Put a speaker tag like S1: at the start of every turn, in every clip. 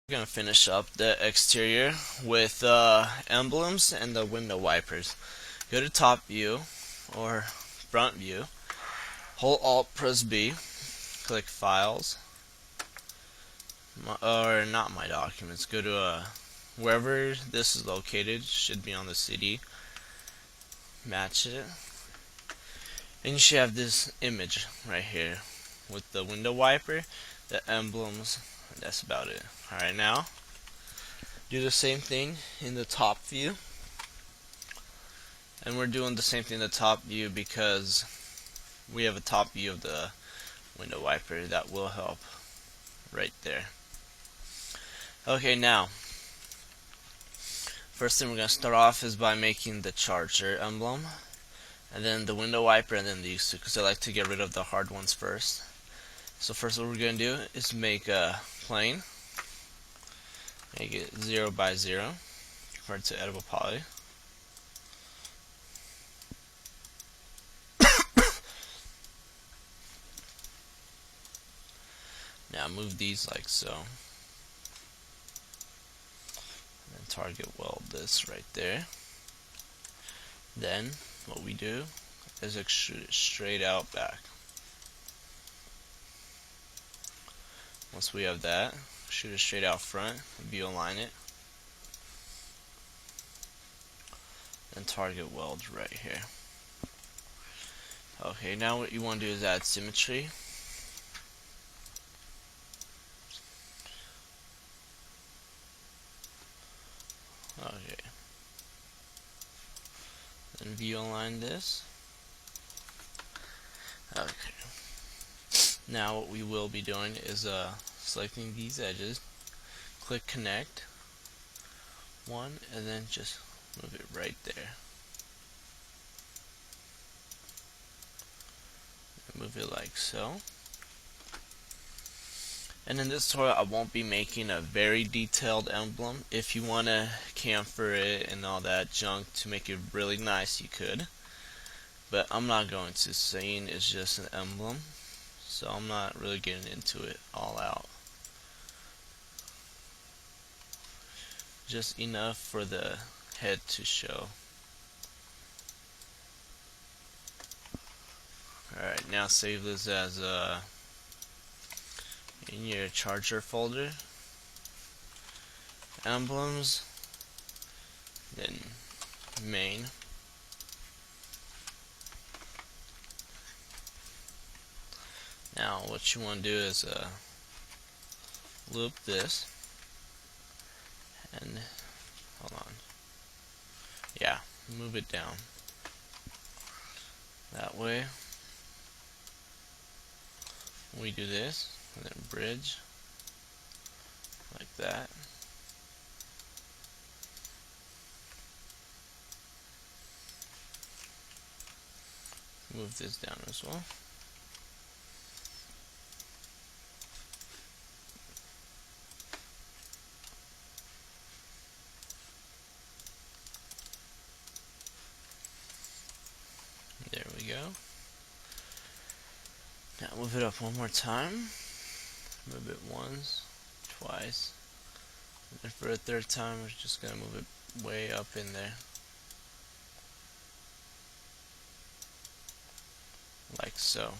S1: We're gonna finish up the exterior with emblems and the window wipers. Go to top view or front view, hold Alt press B, click files, or not my documents. Go to wherever this is located, should be on the CD. Match it, and you should have this image right here with the window wiper, the emblems. That's about it. Alright, now do the same thing in the top view, and we're doing the same thing in the top view because we have a top view of the window wiper. That will help right there. Okay, now first thing we're going to start off is by making the charger emblem, and then the window wiper, and then these two, because I like to get rid of the hard ones first. So first what we're going to do is make a plane. Make it 0 by 0, convert to editable poly. Now move these like so. And then target weld this right there. Then what we do is extrude it straight out back. Once we have that, shoot it straight out front, view align it, and target weld right here. Okay, now what you want to do is add symmetry. Okay. Then view align this. Okay. Now what we will be doing is selecting these edges, click connect one, and then just move it right there. Move it like so. And in this tutorial I won't be making a very detailed emblem. If you want to chamfer it and all that junk to make it really nice, you could, but I'm not going to. Saying it's just an emblem, so I'm not really getting into it all out. Just enough for the head to show. Alright, now save this as in your charger folder, emblems, then main. Now what you want to do is loop this, and hold on, yeah, move it down that way. We do this, and then bridge like that. Move this down as well. There we go. Now move it up one more time. Move it once, twice, and then for a third time we're just going to move it way up in there. Like so.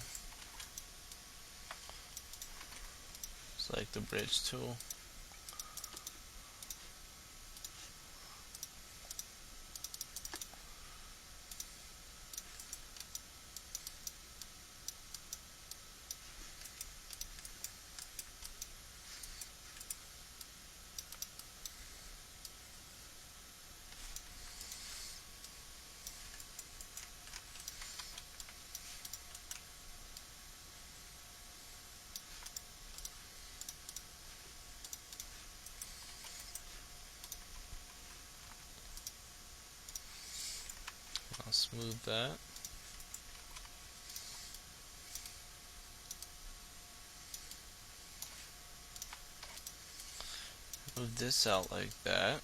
S1: Select the bridge tool. I'll smooth that. Move this out like that.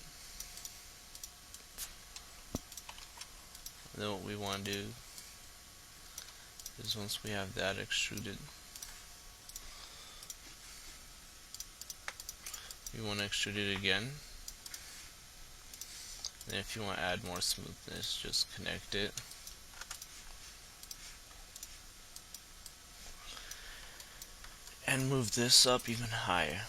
S1: And then what we want to do is once we have that extruded, you want to extrude it again. And if you want to add more smoothness, just connect it. And move this up even higher.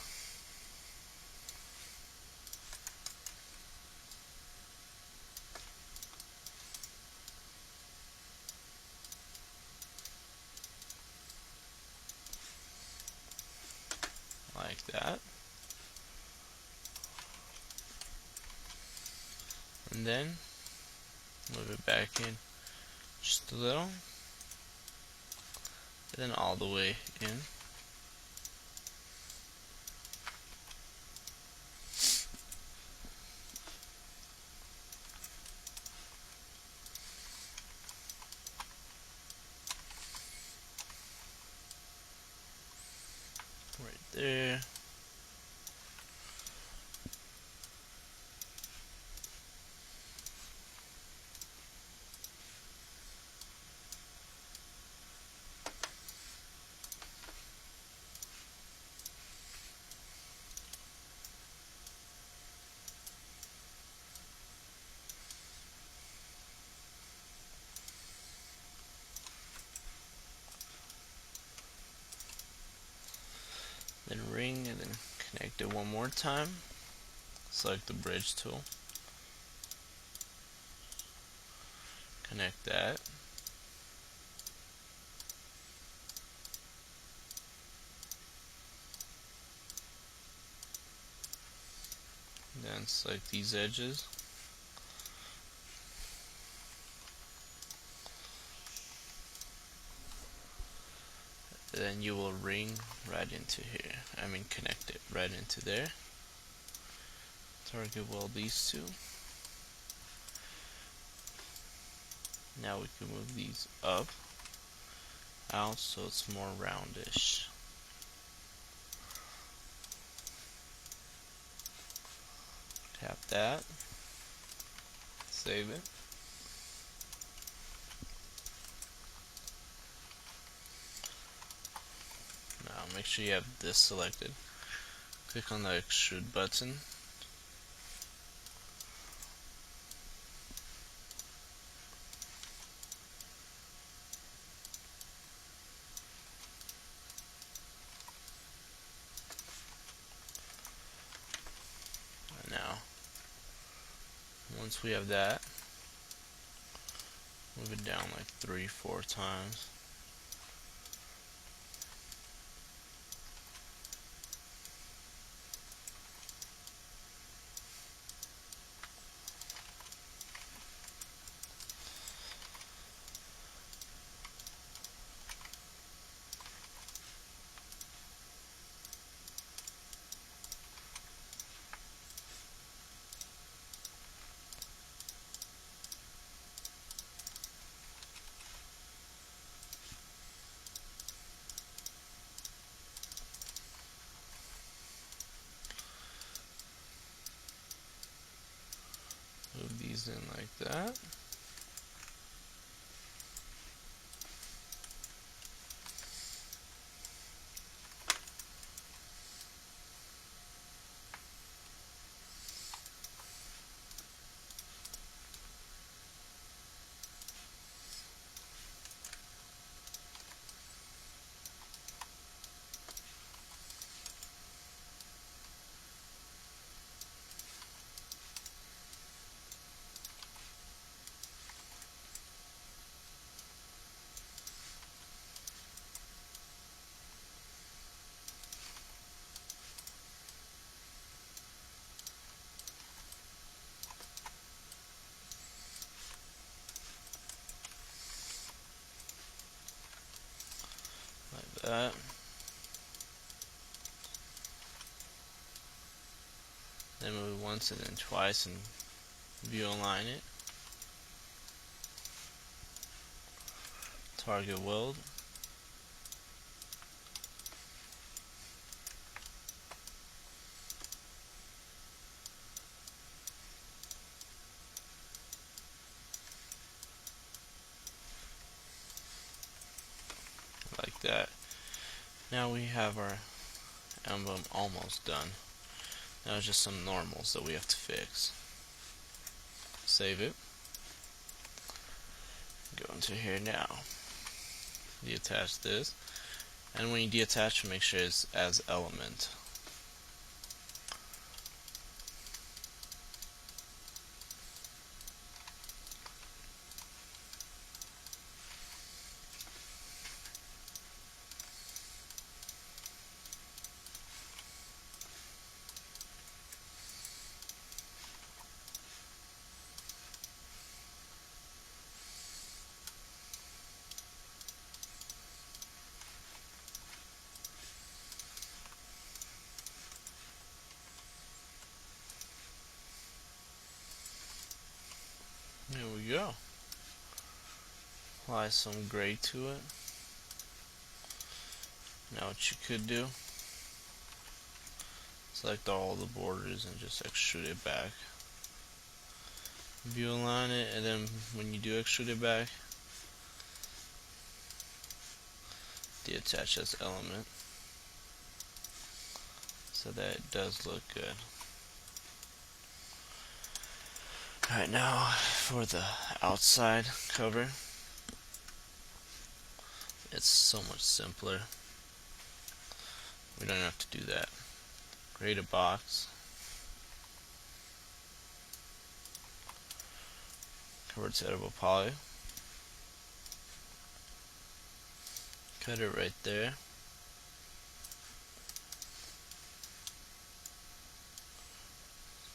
S1: Like that. And then move it back in just a little. And then all the way in. Right there. Then ring and then connect it one more time. Select the bridge tool. Connect that. Then select these edges. Then you will ring right into here. Connect it right into there. Target weld these two. Now we can move these up, out, so it's more roundish. Tap that. Save it. Now make sure you have this selected. Click on the extrude button. And now, once we have that, move it down like 3-4 times. Move these in like that. Like that. Then move once and then twice and view align it. Target weld. Like that. Now we have our emblem almost done. Now it's just some normals that we have to fix. Save it. Go into here now. Deattach this. And when you deattach, make sure it's as element. There we go. Apply some gray to it. Now what you could do, select all the borders and just extrude it back. View align it, and then when you do extrude it back, deattach this element so that it does look good. Alright, now for the outside cover, it's so much simpler. We don't have to do that. Create a box, convert to editable poly, cut it right there.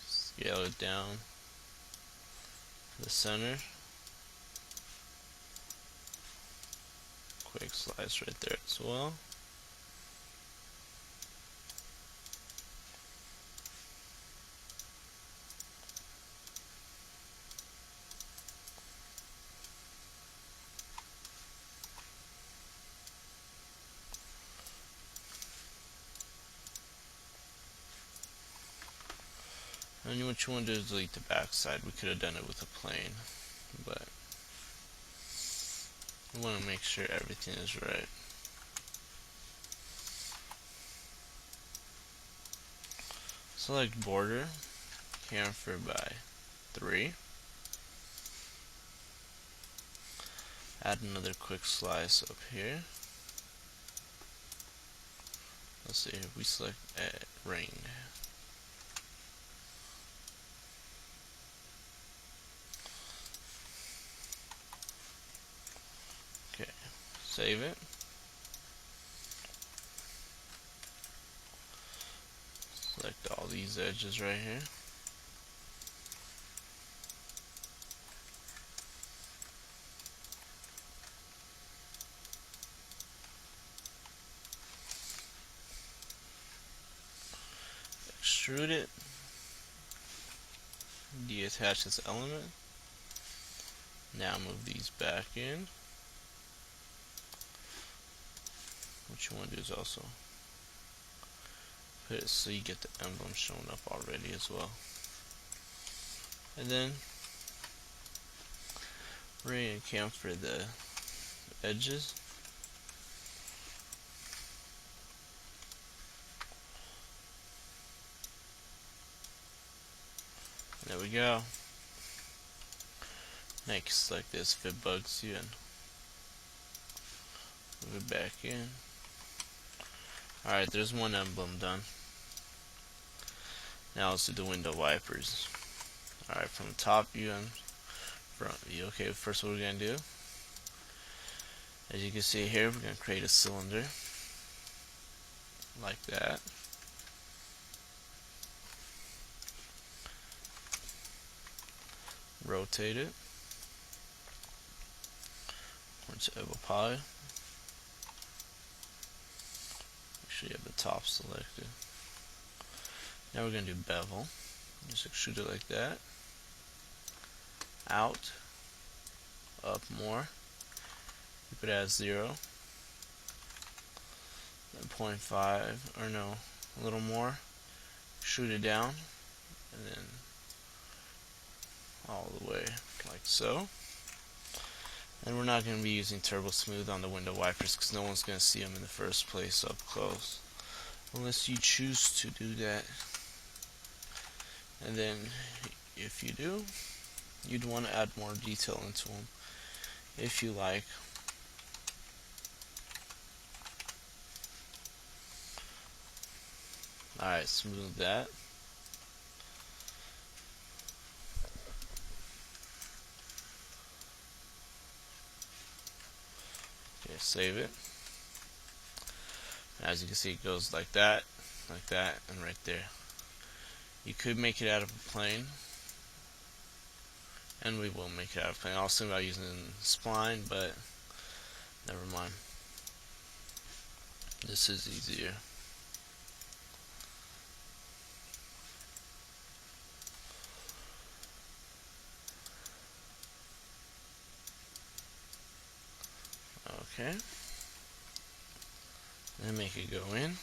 S1: Scale it down to the center. Quick slice right there as well. And what you want to do is delete the back side. We could have done it with a plane, but we want to make sure everything is right. Select border, chamfer by 3. Add another quick slice up here. Let's see if we select ring. Okay, save it. Select all these edges right here. Extrude it. Deattach this element. Now move these back in. What you want to do is also put it so you get the emblem showing up already as well. And then ring and chamfer the edges. There we go. Next, like this, if it bugs you, and move it back in. Alright, there's one emblem done. Now let's do the window wipers. Alright, from the top view and front view. Okay, first what we're going to do, as you can see here, we're going to create a cylinder like that. Rotate it. Once you have a pie, make sure you have the top selected. Now we're going to do bevel. Just extrude it like that. Out. Up more. Keep it at 0. Then 0.5, or no, a little more. Shoot it down. And then all the way like so. And we're not going to be using turbo smooth on the window wipers because no one's going to see them in the first place up close, unless you choose to do that. And then if you do, you'd want to add more detail into them if you like. Alright, smooth that. Okay, save it. As you can see, it goes like that, and right there. You could make it out of a plane, and we will make it out of a plane. I was thinking about using spline, but never mind. This is easier. Okay. Then make it go in.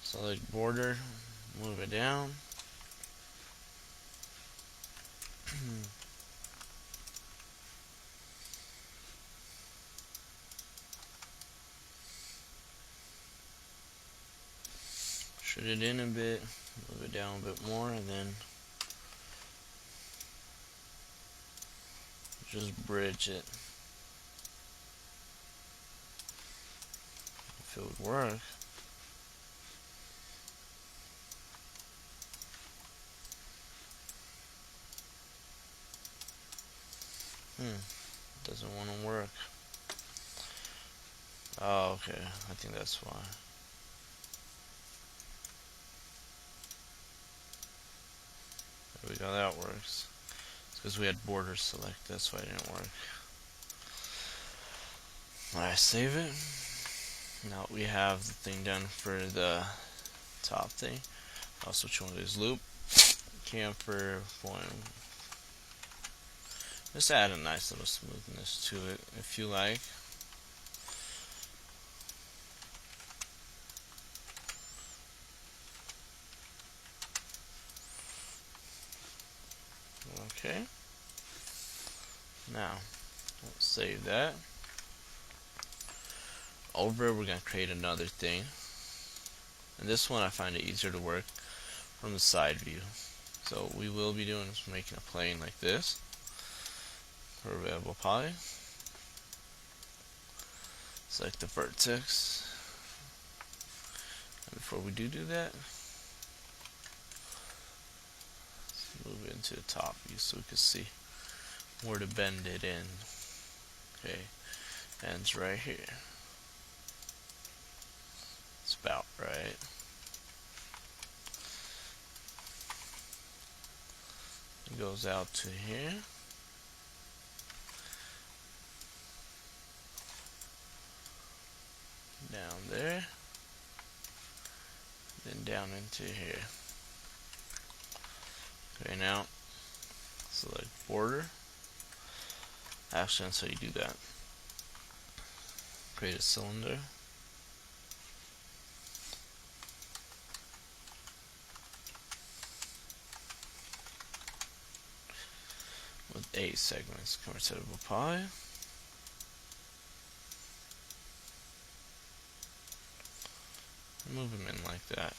S1: Select border, move it down. Shut it in a bit, move it down a bit more, and then just bridge it. If it would work. Doesn't want to work. Oh, okay. I think that's why. There we go, that works. It's because we had borders select, that's why it didn't work. Alright, save it. Now we have the thing done for the top thing. Also, which one is loop, camper, point. Just add a nice little smoothness to it if you like. Okay. Now, let's save that. Over, we're going to create another thing. And this one I find it easier to work from the side view. So we will be doing is making a plane like this for available poly. Select the vertex. And before we do that, let's move it into the top view so we can see where to bend it in. Okay, ends right here. It's about right. It goes out to here. Down there. Then down into here. Okay, now select border. Actually, that's how you do that. Create a cylinder. With 8 segments, convertible pie. Move them in like that.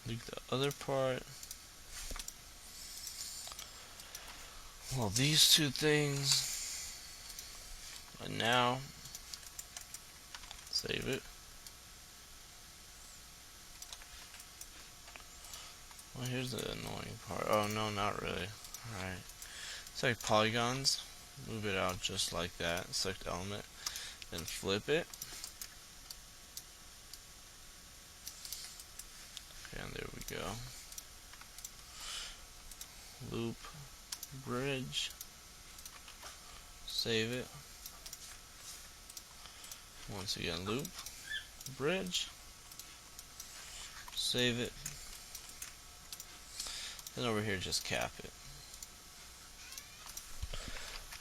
S1: Leave the other part. Well, these two things. And now, save it. Well, here's the annoying part. Oh, no, not really. Alright. Select polygons. Move it out just like that. Select element. Then flip it. Okay, and there we go. Loop. Bridge. Save it. Once again, loop. Bridge. Save it. Then over here, just cap it.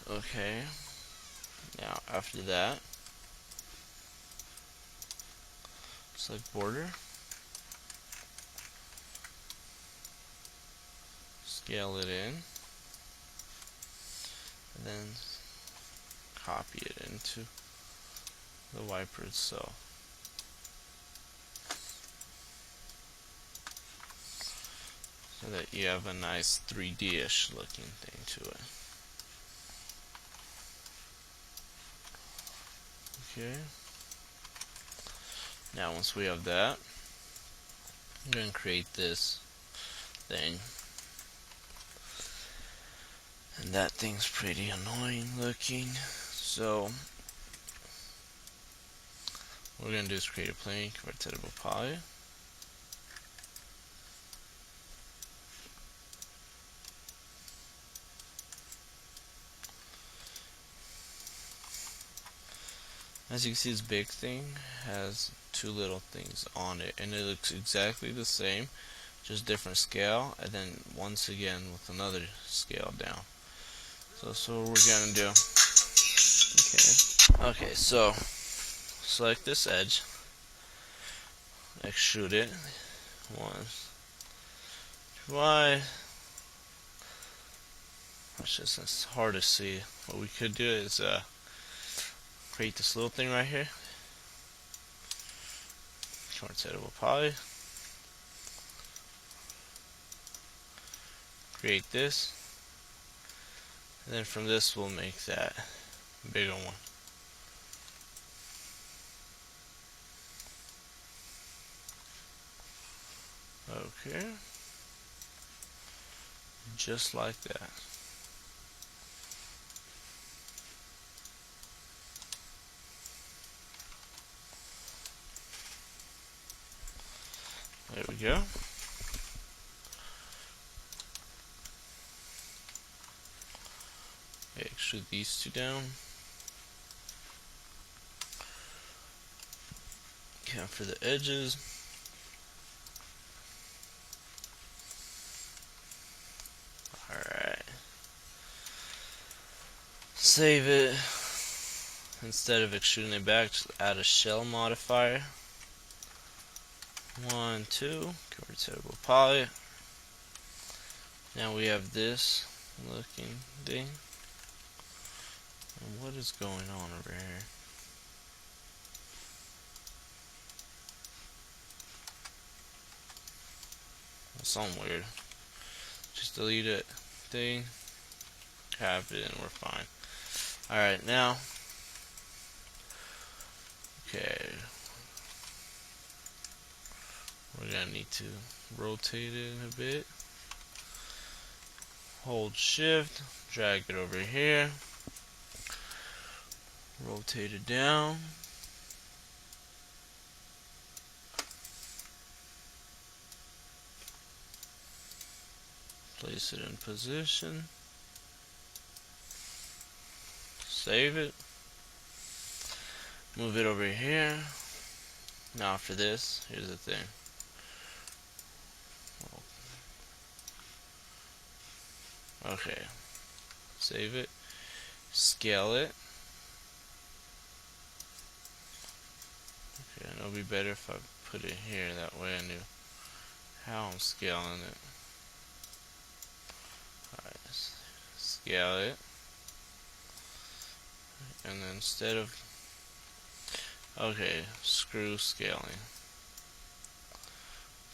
S1: Okay. Now, after that, select border, scale it in, and then copy it into the wiper itself. So that you have a nice 3D-ish looking thing to it. Okay. Now once we have that, I'm going to create this thing. And that thing's pretty annoying looking. So what we're going to do is create a plane, convert to editable poly. As you can see, this big thing has two little things on it, and it looks exactly the same, just different scale, and then once again with another scale down. So that's what we're gonna do. Okay, so select this edge, extrude it. Why? It's hard to see. What we could do is create this little thing right here. Convert to editable poly. Create this. And then from this we'll make that bigger one. Okay. Just like that. There we go. Okay, extrude these two down. Count for the edges. Alright. Save it. Instead of extruding it back, just add a shell modifier. 1, 2, convert to editable poly. Now we have this looking thing. And what is going on over here? Something weird. Just delete it. Thing. Have it and we're fine. Alright, now. Okay. We're gonna need to rotate it a bit. Hold shift, drag it over here. Rotate it down. Place it in position. Save it. Move it over here. Now after this, here's the thing. Okay. Save it. Scale it. Okay, and it'll be better if I put it here, that way I knew how I'm scaling it. Alright, scale it. And then instead of, okay, screw scaling.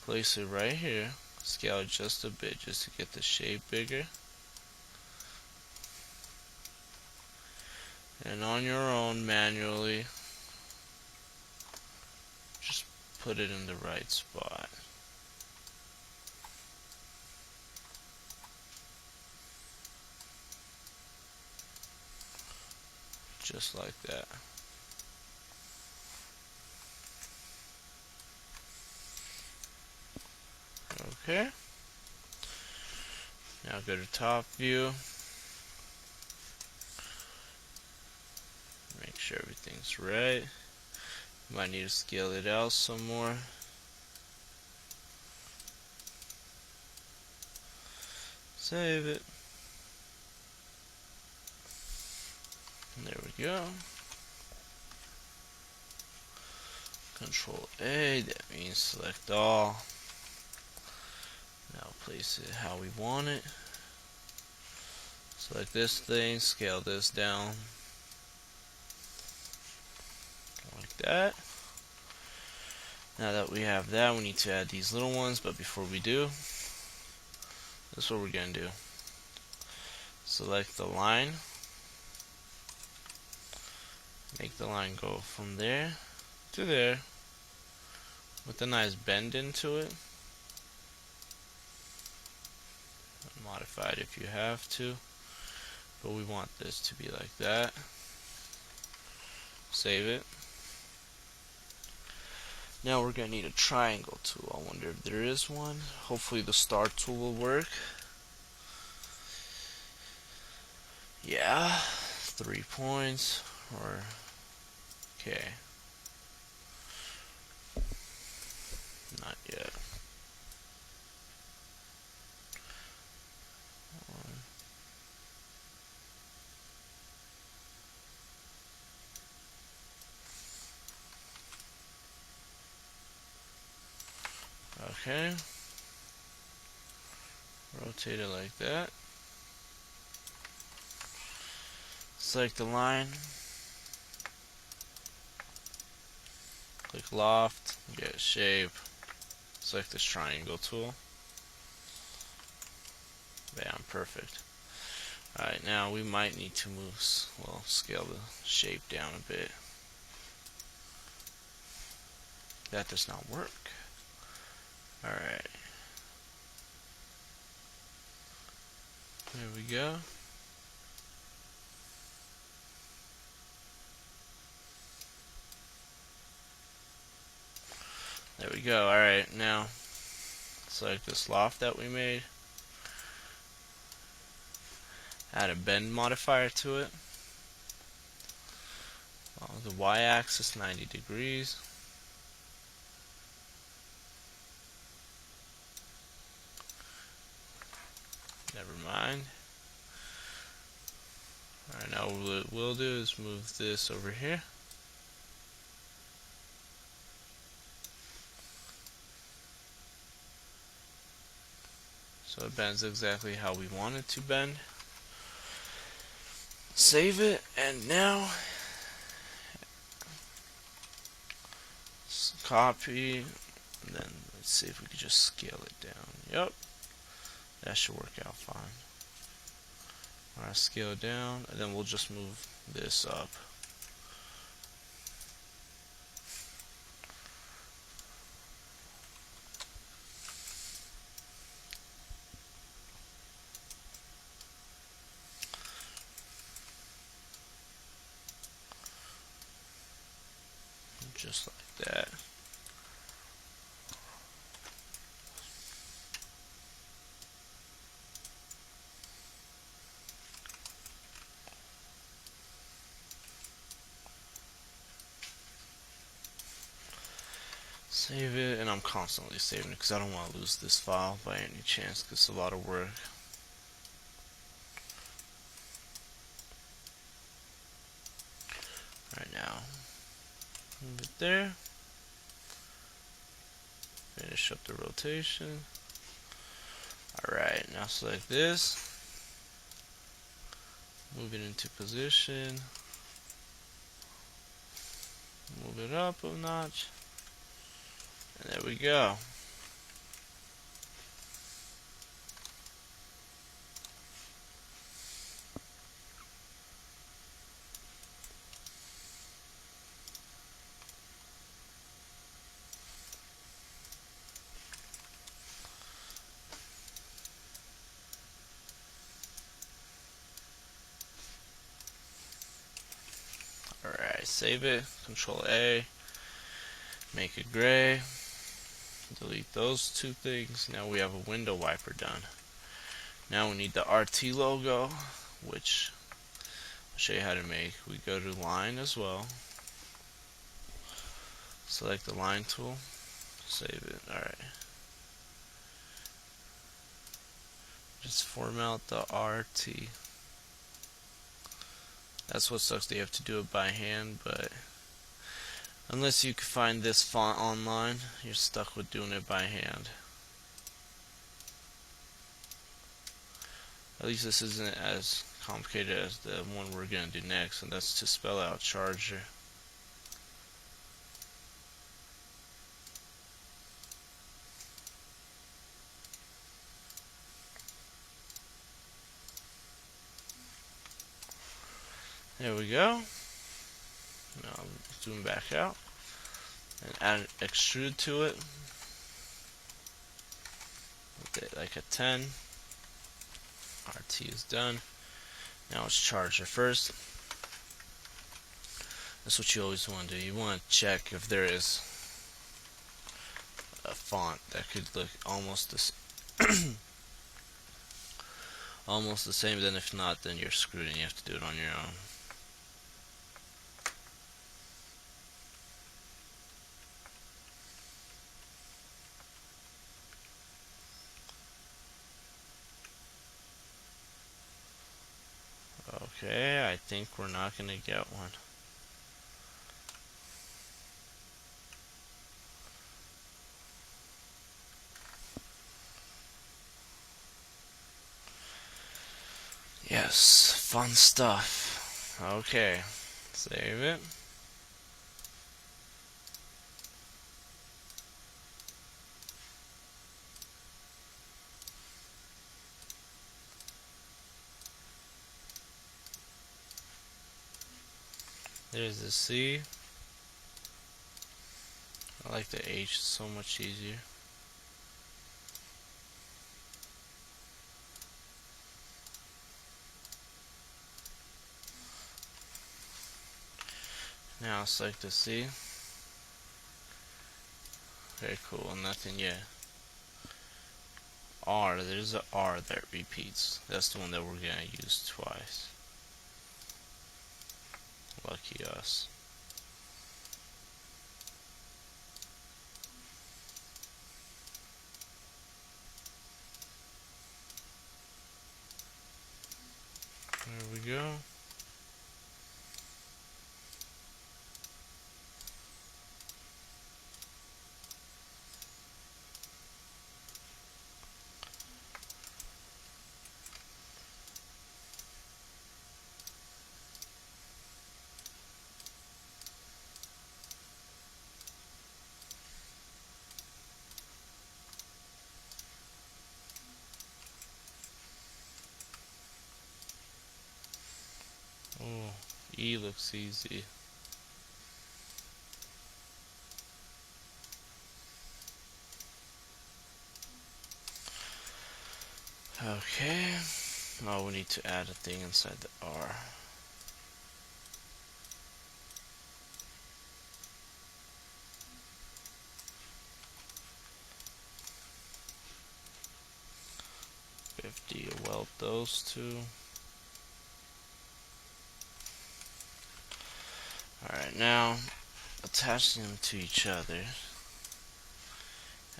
S1: Place it right here, scale it just a bit just to get the shape bigger. And on your own, manually, just put it in the right spot. Just like that. Okay. Now go to top view. Make sure everything's right. Might need to scale it out some more. Save it. And there we go. Control A, that means select all. Now place it how we want it. Select this thing, scale this down like that. Now that we have that, we need to add these little ones, but before we do, this is what we're going to do. Select the line, make the line go from there to there with a nice bend into it. Modify it if you have to, but we want this to be like that. Save it. Now we're going to need a triangle tool. I wonder if there is one. Hopefully the star tool will work. Yeah, 3 points, or okay, not yet. Okay, rotate it like that. Select the line, click loft, get shape, select this triangle tool. Bam, perfect. Alright, now we might need to move, scale the shape down a bit. That does not work. Alright. There we go. There we go. Alright, now select this loft that we made. Add a bend modifier to it. The y-axis 90 degrees. Never mind. Alright, now what we'll do is move this over here. So it bends exactly how we want it to bend. Save it, and now copy, and then let's see if we could just scale it down. Yep, that should work out fine. Alright, scale it down, and then we'll just move this up. Just like that. Save it, and I'm constantly saving it because I don't want to lose this file by any chance because it's a lot of work. Right now, move it there. Finish up the rotation. Alright, now select this. Move it into position. Move it up a notch. And there we go. Alright, save it, Control A, make it gray, delete those two things. Now we have a window wiper done. Now we need the RT logo, which I'll show you how to make. We go to line as well, select the line tool, save it. Alright, just format the RT. That's what sucks, they have to do it by hand, but Unless you can find this font online, you're stuck with doing it by hand. At least this isn't as complicated as the one we're going to do next, and that's to spell out charger. There we go. Now zoom back out and add an extrude to it. Like a 10. RT is done. Now it's charger first. That's what you always want to do. You want to check if there is a font that could look almost almost the same. Then if not, then you're screwed and you have to do it on your own. Okay, I think we're not going to get one. Yes, fun stuff. Okay, save it. There's the C. I like the H, it's so much easier. Now select the C. Very cool, nothing yet. R, there's a R that repeats. That's the one that we're gonna use twice. Lucky us. There we go. Oh, E looks easy. Okay. Now we need to add a thing inside the R. Weld those two. Alright, now attach them to each other.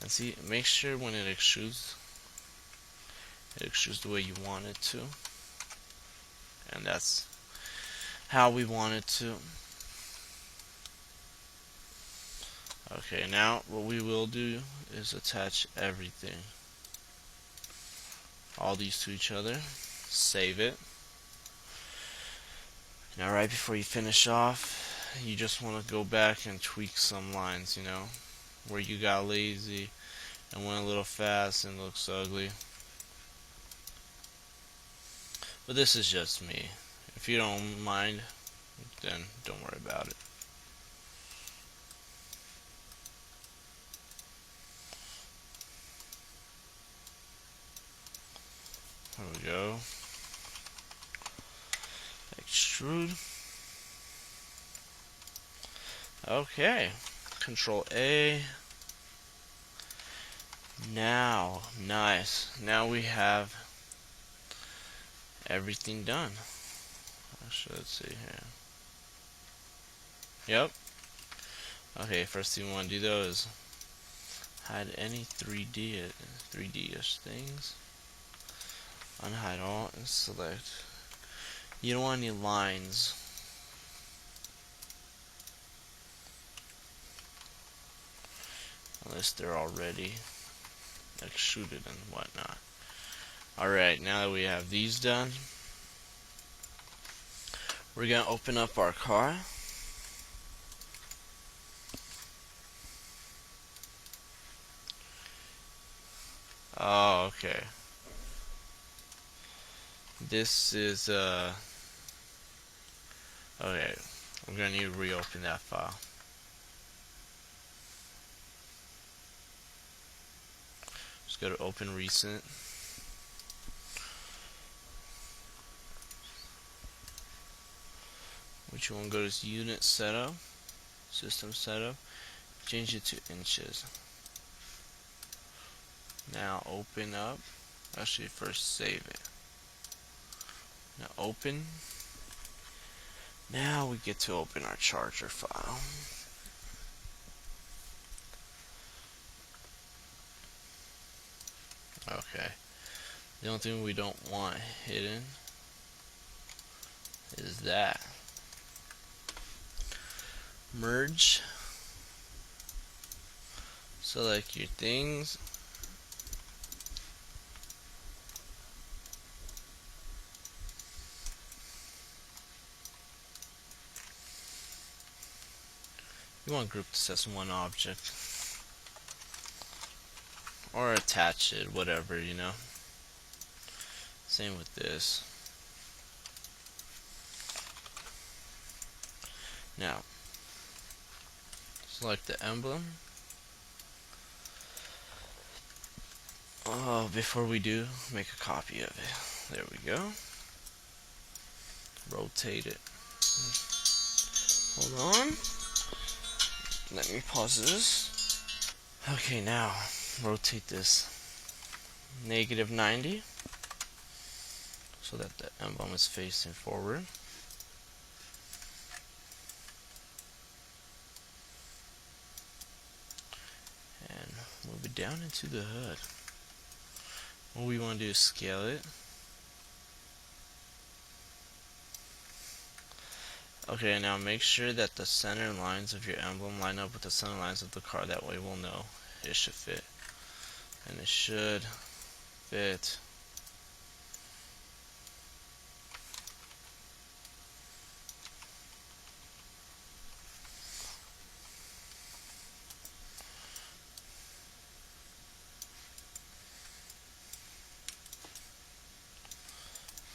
S1: And see, make sure when it extrudes the way you want it to. And that's how we want it to. Okay, now what we will do is attach everything. All these to each other. Save it. Now right before you finish off, you just want to go back and tweak some lines, you know, where you got lazy and went a little fast and looks ugly. But this is just me. If you don't mind, then don't worry about it. There we go. Extrude. Okay. Control A. Now, nice. Now we have everything done. Actually, let's see here. Yep. Okay, first thing we want to do though is hide any 3D-ish things. Unhide all and select. You don't want any lines. unless they're already extruded and whatnot. Alright, now that we have these done, we're gonna open up our car. Oh, okay. This is okay, we're gonna need to reopen that file. Just go to open recent. Which one goes to unit setup, system setup, change it to inches. Now open up, actually first save it. Now open. Now we get to open our charger file. Okay. The only thing we don't want hidden is that. Merge. Select your things. You want to group this as one object. Or attach it, whatever, you know. Same with this. Now, select the emblem. Oh, before we do, make a copy of it. There we go. Rotate it. Hold on. Let me pause this. Okay, now rotate this -90 so that the emblem is facing forward. And move it down into the hood. What we want to do is scale it. Okay, now make sure that the center lines of your emblem line up with the center lines of the car. That way we'll know it should fit. And it should fit.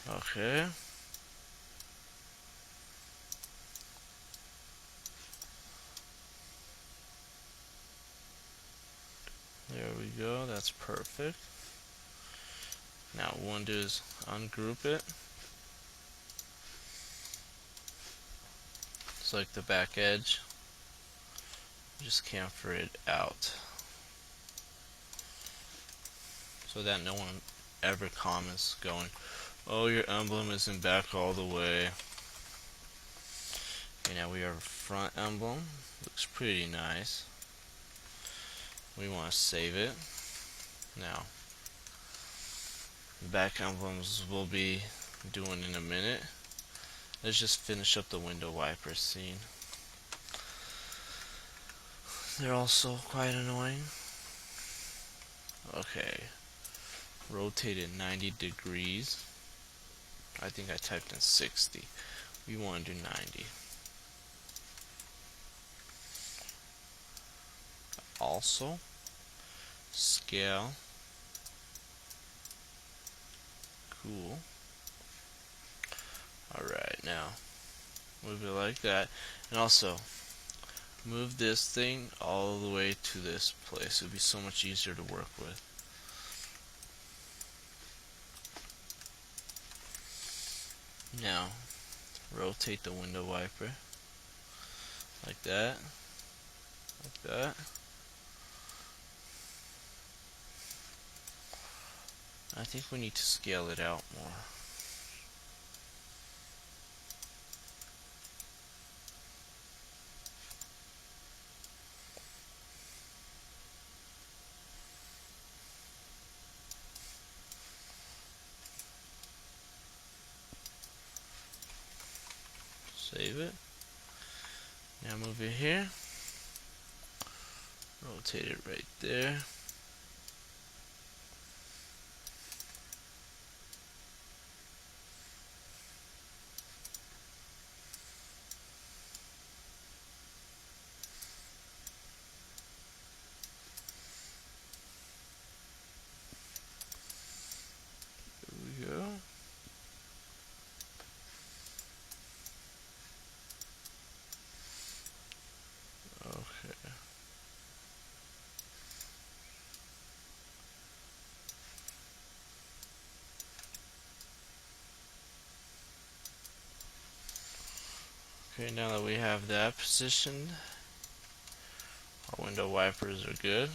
S1: Okay. There we go, that's perfect. Now what we want to do is ungroup it. Select the back edge. Just chamfer it out. So that no one ever comments going, oh, your emblem isn't back all the way. Okay, now we have a front emblem. Looks pretty nice. We want to save it. Now, the back emblems we'll be doing in a minute. Let's just finish up the window wiper scene. They're also quite annoying. Okay. Rotate it 90 degrees. I think I typed in 60. We want to do 90. Also, scale. Cool. Alright, now move it like that. And also, move this thing all the way to this place. It would be so much easier to work with. Now, rotate the window wiper like that, like that. I think we need to scale it out more. Save it. Now move it here. rotate it right there. There we go. Okay. Okay, now that we have that positioned, our window wipers are good.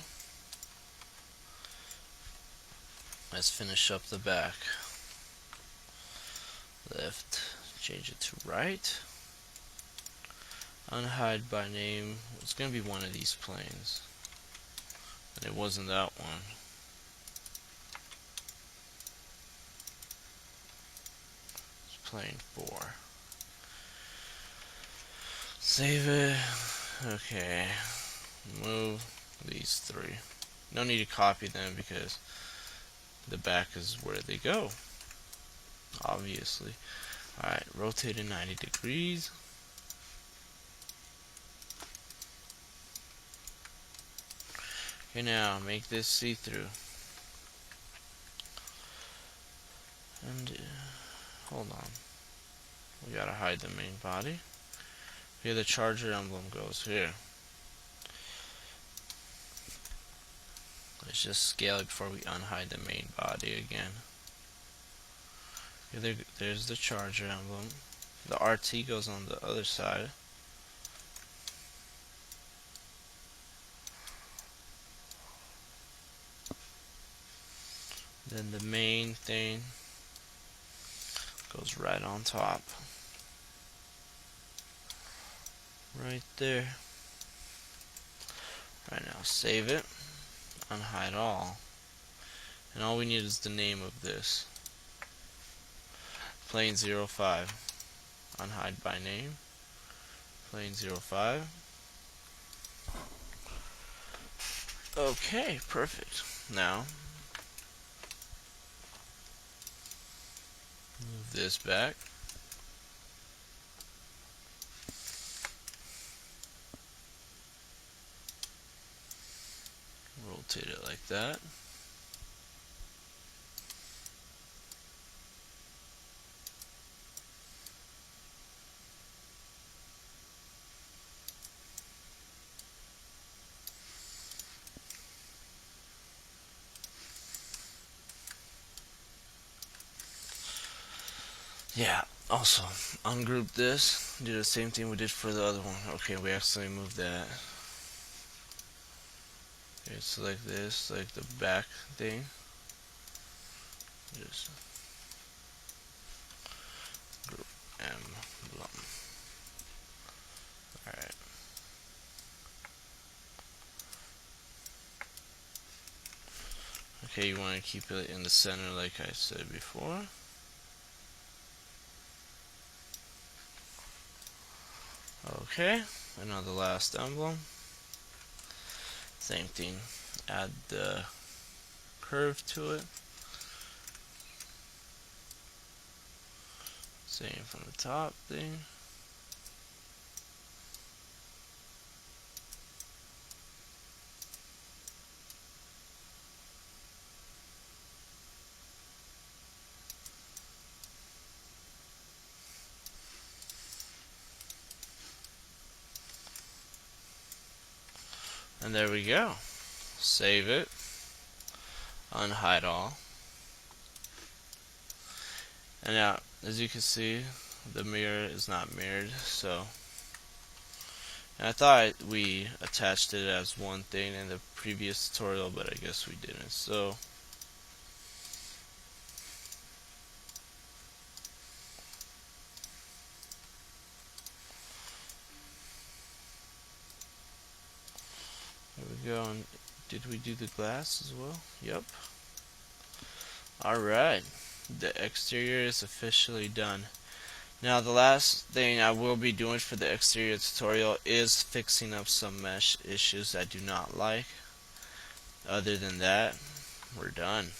S1: Let's finish up the back. Left, change it to right. Unhide by name. It's going to be one of these planes. And it wasn't that one. It's plane 4. Save it. Okay. Move these 3. No need to copy them because the back is where they go. Obviously. Alright, rotate it 90 degrees. Okay, now make this see-through. And hold on. We gotta hide the main body. Here the charger emblem goes here. Let's just scale it before we unhide the main body again. Here there's the charger emblem. The RT goes on the other side. Then the main thing goes right on top. Right there. Right now, save it. Unhide all. And all we need is the name of this. Plane 05. Unhide by name. Plane 05. Okay, perfect. Now, move this back. Rotate it like that. Yeah, also, ungroup this, do the same thing we did for the other one. Okay, we actually moved that. Okay, select this, select the back thing. Just group emblem. Alright. Okay, you want to keep it in the center like I said before. Okay, and now the last emblem. Same thing. Add the curve to it. Same from the top thing. And there we go. Save it. Unhide all. And now, as you can see, the mirror is not mirrored, so. And I thought we attached it as one thing in the previous tutorial, but I guess we didn't. So, there we go. And did we do the glass as well? Yep. Alright. The exterior is officially done. Now the last thing I will be doing for the exterior tutorial is fixing up some mesh issues I do not like. Other than that, we're done.